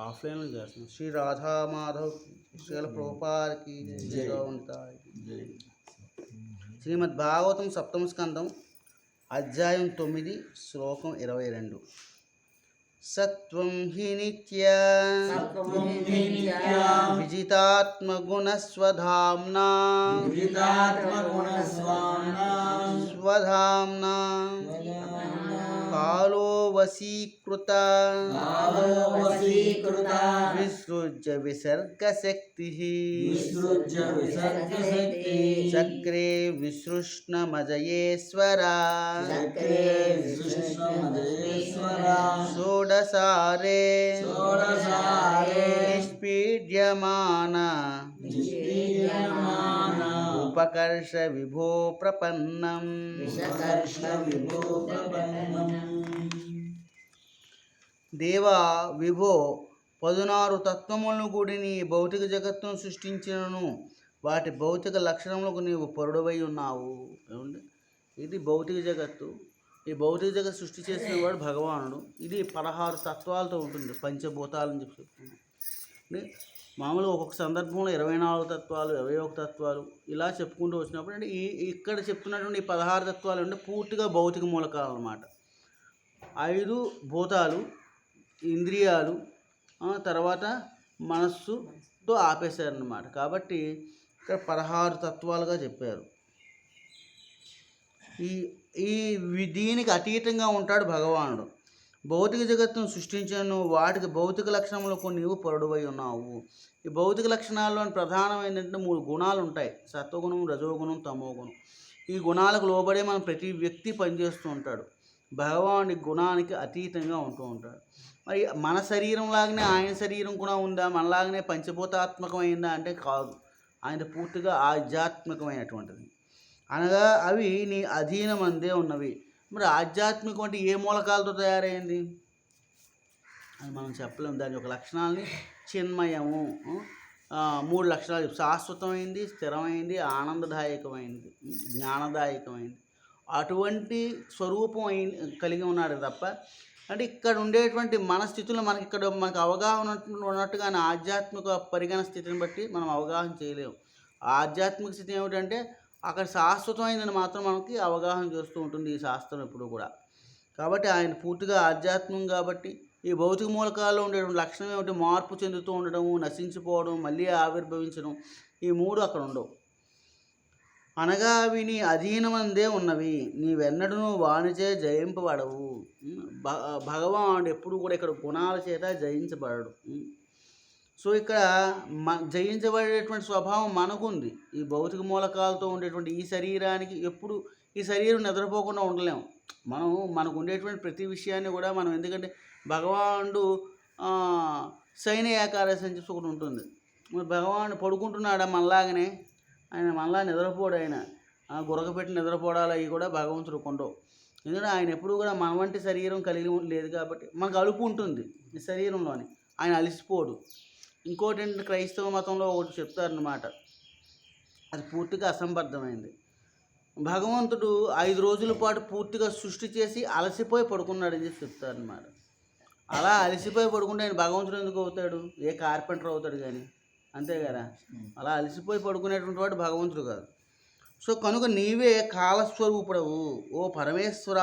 ఆఫ్లైన్లో చేస్తున్నాం. శ్రీ రాధా మాధవ్ శ్రీల ప్రభుపాదకి జయగా ఉంటాయి. శ్రీమద్ భాగవతం సప్తమ స్కందం అధ్యాయం 9 శ్లోకం 22. సత్వం హి నిత్యం విజితాత్మగుణస్వధామ్నా స్వధామ్నా కాలో వశీకృత విసృజ్య విసర్గశక్తి చక్రే విసృష్ణమజయేశ్వర షోడసారే నిష్పీడ్యమాన ఉపకర్ష విభో ప్రపన్నం. దేవా విభో 16 తత్వములను కూడి నీ భౌతిక జగత్తును సృష్టించినను వాటి భౌతిక లక్షణములకు నీవు పరుడవై ఉన్నావు. ఏమండి, ఇది భౌతిక జగత్తు. ఈ భౌతిక జగత్ సృష్టి చేసిన వాడు భగవానుడు. ఇది 16 తత్వాలతో ఉంటుంది, పంచభూతాలని చెప్తున్నాను. మామూలుగా ఒక్కొక్క సందర్భంలో 24 తత్వాలు, 21 తత్వాలు ఇలా చెప్పుకుంటూ వచ్చినప్పుడు అంటే ఇక్కడ చెప్తున్నటువంటి ఈ 16 తత్వాలు అంటే పూర్తిగా భౌతిక మూలకాలు అన్నమాట. 5 భూతాలు, ఇంద్రియాలు, తర్వాత మనస్సుతో ఆపేశారన్నమాట. కాబట్టి ఇక్కడ 16 తత్వాలుగా చెప్పారు. దీనికి అతీతంగా ఉంటాడు భగవానుడు. భౌతిక జగత్తును సృష్టించను వాటికి భౌతిక లక్షణములకు నీవు పరుడువై ఉన్నావు. ఈ భౌతిక లక్షణాల్లోని ప్రధానమైనటువంటి 3 గుణాలు ఉంటాయి: సత్వగుణం, రజోగుణం, తమోగుణం. ఈ గుణాలకు లోబడే మనం ప్రతి వ్యక్తి పనిచేస్తూ ఉంటాడు. భగవానుడి గుణానికి అతీతంగా ఉంటూ ఉంటాడు. మరి మన శరీరం లాగానే ఆయన శరీరం కూడా ఉందా, మనలాగానే పంచభూతాత్మకమైందా అంటే కాదు. ఆయన పూర్తిగా ఆధ్యాత్మికమైనటువంటిది, అనగా అవి నీ అధీనం అందే ఉన్నవి. మరి ఆధ్యాత్మికం అంటే ఏ మూలకాలతో తయారైంది అని మనం చెప్పలేము. దాని యొక్క లక్షణాలని చిన్మయము, 3 లక్షణాలు: శాశ్వతమైంది, స్థిరమైంది, ఆనందదాయకమైంది, జ్ఞానదాయకమైంది. అటువంటి స్వరూపం కలిగి ఉన్నాడు తప్ప అంటే ఇక్కడ ఉండేటువంటి మన స్థితులు మనకు అవగాహన ఉన్నట్టుగా ఆధ్యాత్మిక పరిగణ స్థితిని బట్టి మనం అవగాహన చేయలేము. ఆధ్యాత్మిక స్థితి ఏమిటంటే అక్కడ శాశ్వతమైందని మాత్రం మనకి అవగాహన చేస్తూ ఉంటుంది ఈ శాస్త్రం ఎప్పుడు కూడా. కాబట్టి ఆయన పూర్తిగా ఆధ్యాత్మికం. కాబట్టి ఈ భౌతిక మూలకాల్లో ఉండేటువంటి లక్షణం ఏమిటి? మార్పు చెందుతూ ఉండడము, నశించిపోవడం, మళ్ళీ ఆవిర్భవించడం. ఈ 3 అక్కడ ఉండవు, అనగా అవి నీ అధీనమందే ఉన్నవి. నీవెన్నడూ వానిచే జయింపబడవు. భగవానుడు ఎప్పుడు కూడా ఇక్కడ గుణాల చేత జయించబడడు. సో ఇక్కడ జయించబడేటువంటి స్వభావం మనకుంది. ఈ భౌతిక మూలకాలతో ఉండేటువంటి ఈ శరీరానికి ఎప్పుడు ఈ శరీరం నిద్రపోకుండా ఉండలేము. మనకు ఉండేటువంటి ప్రతి విషయాన్ని కూడా మనం, ఎందుకంటే భగవానుడు శయన ఏకాదశి అని చెప్పి ఒకటి ఉంటుంది. మరి భగవానుడు పడుకుంటున్నాడా మనలాగానే? ఆయన మనలా నిద్రపోడు. ఆయన గురకపెట్టి నిద్రపోవడాలు అవి కూడా భగవంతుడు కొండవు. ఎందుకంటే ఆయన ఎప్పుడు కూడా మన వంటి శరీరం కలిగి లేదు కాబట్టి మనకు అలుపు ఉంటుంది ఈ శరీరంలోని. ఆయన అలసిపోడు. ఇంకోటి ఏంటంటే క్రైస్తవ మతంలో ఒకటి చెప్తారనమాట, అది పూర్తిగా అసంబద్ధమైంది. భగవంతుడు 5 రోజుల పాటు పూర్తిగా సృష్టి చేసి అలసిపోయి పడుకున్నాడని చెప్పి చెప్తారనమాట. అలా అలసిపోయి పడుకుంటే ఆయన భగవంతుడు ఎందుకు అవుతాడు? ఏ కార్పెంటర్ అవుతాడు కానీ, అంతే కదా. అలా అలసిపోయి పడుకునేటువంటి వాడు భగవంతుడు కాదు. సో కనుక నీవే కాలస్వరూపుడవు. ఓ పరమేశ్వర,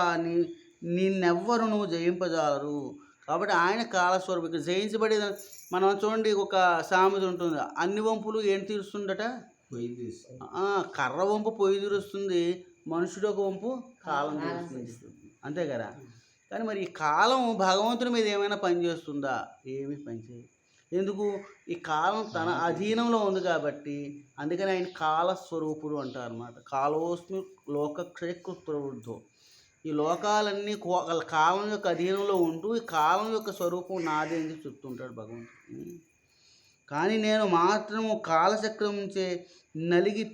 నిన్నెవ్వరు నువ్వు జయింపజాలరు. కాబట్టి ఆయన కాలస్వరూపు. ఇక్కడ జయించబడేది మనం చూడండి, ఒక సామెత ఉంటుంది, అన్ని వంపులు ఏం తీరుస్తుందట? కర్ర వంపు పొయ్యి తీరుస్తుంది, మనుషుడు ఒక వంపు కాలం తీరుస్తుంది, అంతే కదా. కానీ మరి ఈ కాలం భగవంతుని మీద ఏమైనా పనిచేస్తుందా? ఏమీ పనిచేయదు. ఎందుకు? ఈ కాలం తన అధీనంలో ఉంది కాబట్టి. అందుకని ఆయన కాలస్వరూపుడు అంటారు అన్నమాట. కాలోస్మి లోకక్షయకృత్ ప్రవృద్ధో. ఈ లోకాలన్నీ కాలం యొక్క అధీనంలో ఉంటూ ఈ కాలం యొక్క స్వరూపం నాదే అని చెప్తుంటాడు భగవంతుడు. కానీ నేను మాత్రము కాలచక్రం నుంచే నలిగి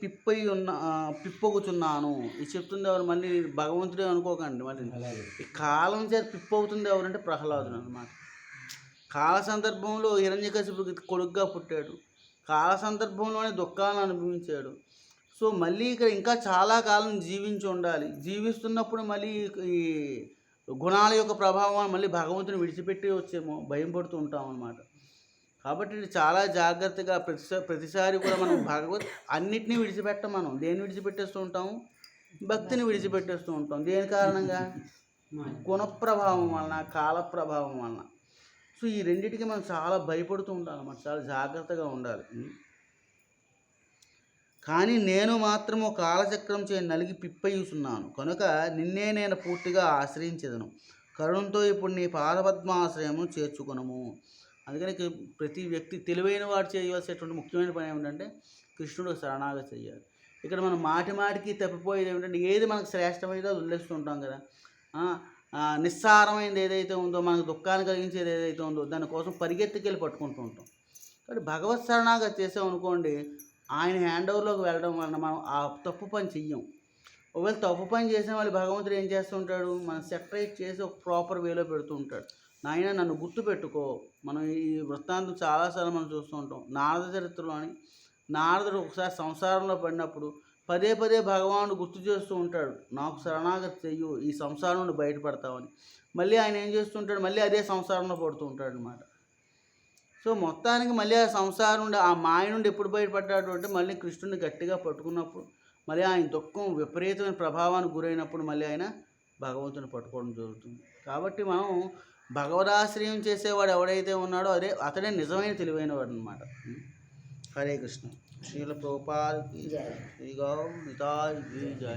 పిప్పొగుచున్నాను. ఇది చెప్తుంది ఎవరు? మళ్ళీ భగవంతుడే అనుకోకండి. మళ్ళీ ఈ కాలం చేత పిప్పవుతుంది ఎవరంటే ప్రహ్లాదుడు అన్నమాట. కాల సందర్భంలో హిరణ్యకశిపుడికి కొడుకుగా పుట్టాడు. కాల సందర్భంలోనే దుఃఖాలను అనుభవించాడు. సో మళ్ళీ ఇక్కడ ఇంకా చాలా కాలం జీవించి ఉండాలి. జీవిస్తున్నప్పుడు మళ్ళీ ఈ గుణాల యొక్క ప్రభావం మళ్ళీ భగవంతుని విడిచిపెట్టి వచ్చేమో భయం పడుతూ ఉంటాం అన్నమాట. కాబట్టి ఇది చాలా జాగ్రత్తగా ప్రతిసారి కూడా మనం అన్నిటినీ విడిచిపెట్టం. మనం దేన్ని విడిచిపెట్టేస్తూ ఉంటాము? భక్తిని విడిచిపెట్టేస్తూ ఉంటాం. దేని కారణంగా? గుణప్రభావం వలన, కాల ప్రభావం వలన. సో ఈ రెండింటికి మనం చాలా భయపడుతూ ఉండాలన్నమాట. చాలా జాగ్రత్తగా ఉండాలి. కానీ నేను మాత్రము కాలచక్రం చే నలిగి పిప్పయ్యుచున్నాను కనుక నిన్నే నేను పూర్తిగా ఆశ్రయించదను. కరుణంతో ఇప్పుడు నీ పాదపద్మాశ్రయము చేర్చుకునము. అందుకని ప్రతి వ్యక్తి తెలివైన వాడు చేయవలసినటువంటి ముఖ్యమైన పని ఏమిటంటే కృష్ణుడు శరణాగతి చేయాలి. ఇక్కడ మనం మాటికి తప్పిపోయేది ఏమిటంటే ఏది మనకు శ్రేష్టమైందో అది వదిలేస్తుంటాం కదా. నిస్సారమైనది ఏదైతే ఉందో, మనకు దుఃఖాన్ని కలిగించేది ఏదైతే ఉందో దానికోసం పరిగెత్తుకెళ్ళి పట్టుకుంటూ ఉంటాం. కాబట్టి భగవత్ శరణాగతి చేసామనుకోండి, ఆయన హ్యాండ్ ఓవర్లోకి వెళ్ళడం వలన మనం ఆ తప్పు పని చెయ్యం. ఒకవేళ తప్పు పని చేసిన వాళ్ళు భగవంతుడు ఏం చేస్తూ ఉంటాడు? మనం సెపరేట్ చేసి ఒక ప్రాపర్ వేలో పెడుతూ ఉంటాడు. నాయన నన్ను గుర్తు పెట్టుకో. మనం ఈ వృత్తాంతం చాలాసార్లు మనం చూస్తూ ఉంటాం. నారద చరిత్రలోని నారదుడు ఒకసారి సంసారంలో పడినప్పుడు పదే భగవానుడు గుర్తు చేస్తూ ఉంటాడు, నాకు శరణాగతి చెయ్యు, ఈ సంసారం నుండి బయటపడతామని. మళ్ళీ ఆయన ఏం చేస్తుంటాడు? మళ్ళీ అదే సంసారంలో పడుతూ ఉంటాడు అనమాట. సో మొత్తానికి మళ్ళీ ఆ సంసారం నుండి, ఆ మాయ నుండి ఎప్పుడు బయటపడ్డాడు అంటే మళ్ళీ కృష్ణుడిని గట్టిగా పట్టుకున్నప్పుడు, మళ్ళీ ఆయన దుఃఖం విపరీతమైన ప్రభావానికి గురైనప్పుడు మళ్ళీ ఆయన భగవంతుని పట్టుకోవడం జరుగుతుంది. కాబట్టి మనం భగవదాశ్రయం చేసేవాడు ఎవడైతే ఉన్నాడో అతడే నిజమైన తెలివైన వాడు అనమాట. హరే కృష్ణ. శ్రీల ప్రభుపాద్ కీ జై. శ్రీ గౌ నితాయ్ కీ జై.